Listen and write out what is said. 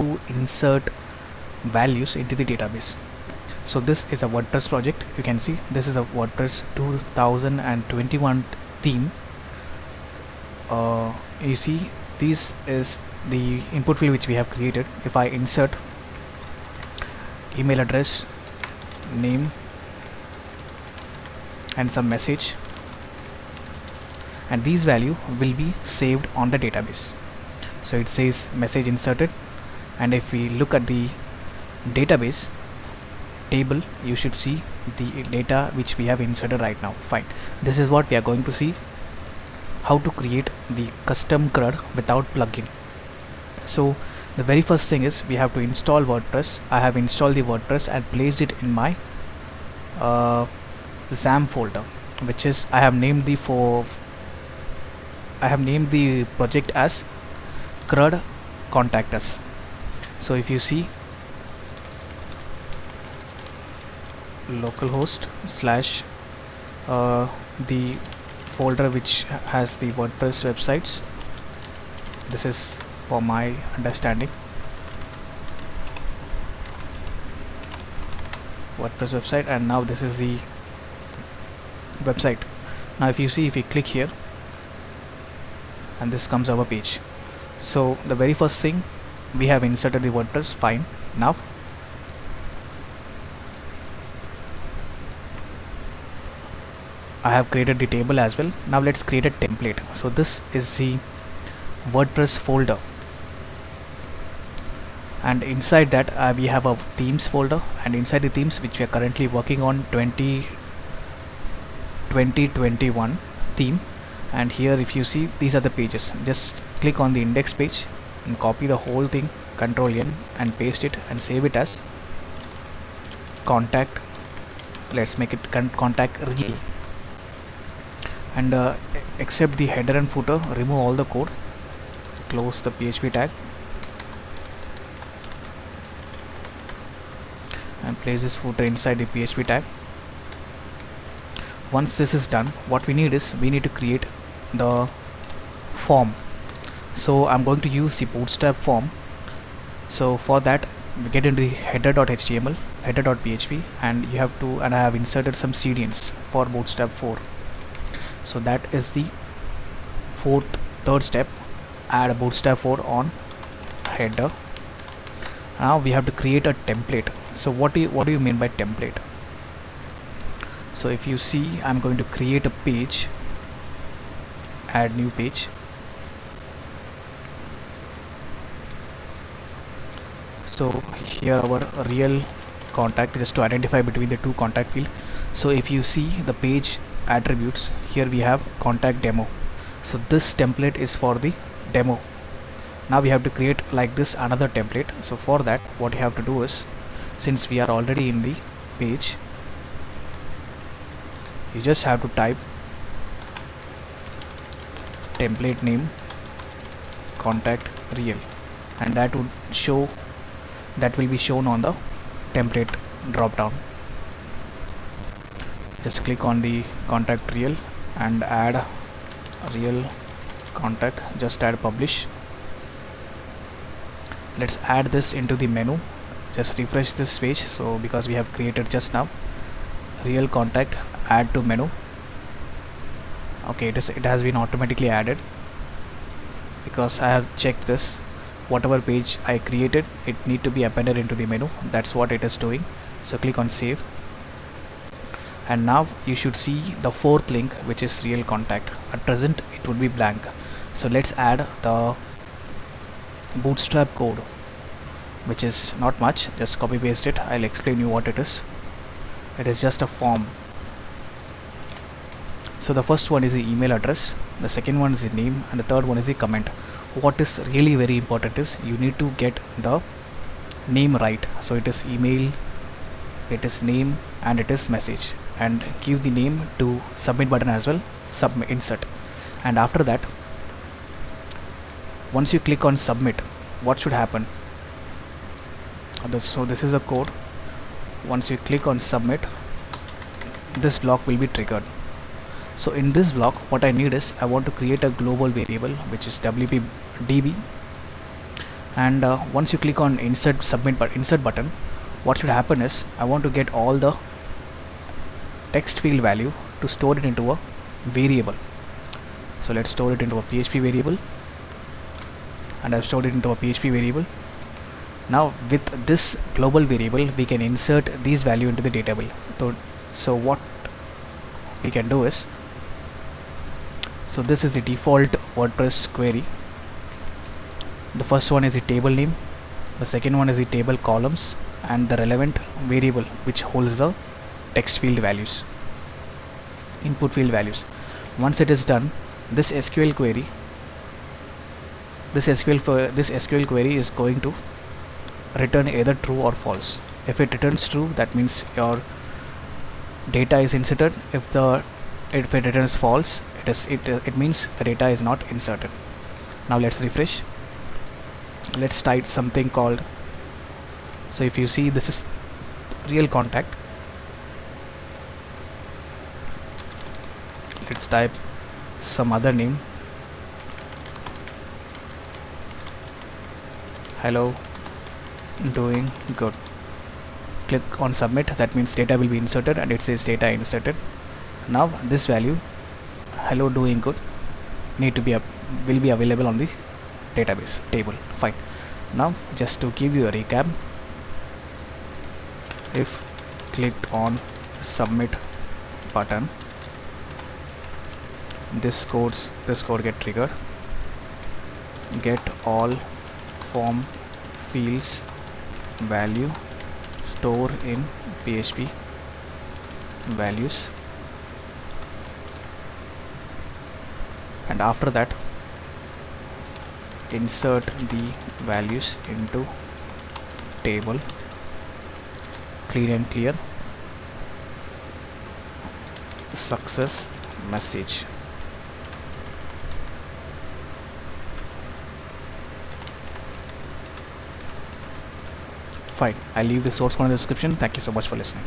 to insert values into the database. So this is a WordPress project. You can see this is a WordPress 2021 theme. You see this is the input field which we have created. If I insert email address, name and some message, and these value will be saved on the database. So it says message inserted, and if we look at the database table, you should see the data which we have inserted right now. Fine, this is what we are going to see, how to create the custom CRUD without plugin. So the very first thing is we have to install WordPress. I have installed the WordPress and placed it in my XAMPP folder, which is I have named the project as CRUD contact us. So if you see localhost slash the folder which has the WordPress websites, this is for my understanding, WordPress website, and now this is the website. Now if you see, if we click here, and this comes our page. So the very first thing, we have inserted the WordPress. Fine. Now I have created the table as well. Now let's create a template. So this is the WordPress folder, and inside that we have a themes folder, and inside the themes which we are currently working on 2021 theme. And here if you see, these are the pages. Just click on the index page and copy the whole thing, Ctrl+N, and paste it and save it as contact. Let's make it contact real, and except the header and footer, remove all the code, close the PHP tag, and place this footer inside the PHP tag. Once this is done, what we need is we need to create the form. So I'm going to use the Bootstrap form. So for that, we get into the header.html, header.php, and you have to, and I have inserted some CDNs for Bootstrap 4. So that is the third step. Add a Bootstrap 4 on header. Now we have to create a template. So what do you mean by template? So if you see, I'm going to create a page, add new page. So here our real contact, just to identify between the two contact field. So if you see the page attributes, here we have contact demo. So this template is for the demo. Now we have to create like this another template. So for that, what you have to do is, since we are already in the page, you just have to type template name contact real, and that will be shown on the template drop down. Just click on the contact real and add real contact, just add publish. Let's add this into the menu. Just refresh this page. So because we have created just now real contact, add to menu. Okay, it has been automatically added because I have checked this. Whatever page I created, it need to be appended into the menu. That's what it is doing. So click on save, and now you should see the fourth link, which is real contact. At present it would be blank. So let's add the Bootstrap code, which is not much. Just copy paste it. I'll explain you what it is. It is just a form. So the first one is the email address, the second one is the name, and the third one is the comment. What is really very important is you need to get the name right. So it is email, it is name, and it is message, and give the name to submit button as well, insert. And after that, once you click on submit, what should happen? So this is a code. Once you click on submit, this block will be triggered. So in this block, what I need is I want to create a global variable, which is WP DB, And once you click on insert button, what should happen is I want to get all the text field value to store it into a variable. So let's store it into a PHP variable, and I've stored it into a PHP variable. Now with this global variable we can insert these value into the data table. So what we can do is, so this is the default WordPress query. The first one is the table name, the second one is the table columns, and the relevant variable which holds the text field values, input field values. Once it is done, this SQL query is going to return either true or false. If it returns true, that means your data is inserted. If it returns false, it means the data is not inserted. Now let's refresh. Let's type something called, so if you see, this is real contact. Let's type some other name. Hello, doing good. Click on submit. That means data will be inserted, and it says data inserted. Now this value, hello doing good, will be available on the database table. Fine. Now just to give you a recap, if clicked on submit button, this code get triggered. Get all form fields value, store in PHP values, and after that insert the values into table, clean and clear, success message. Fine, I'll leave the source code in the description. Thank you so much for listening.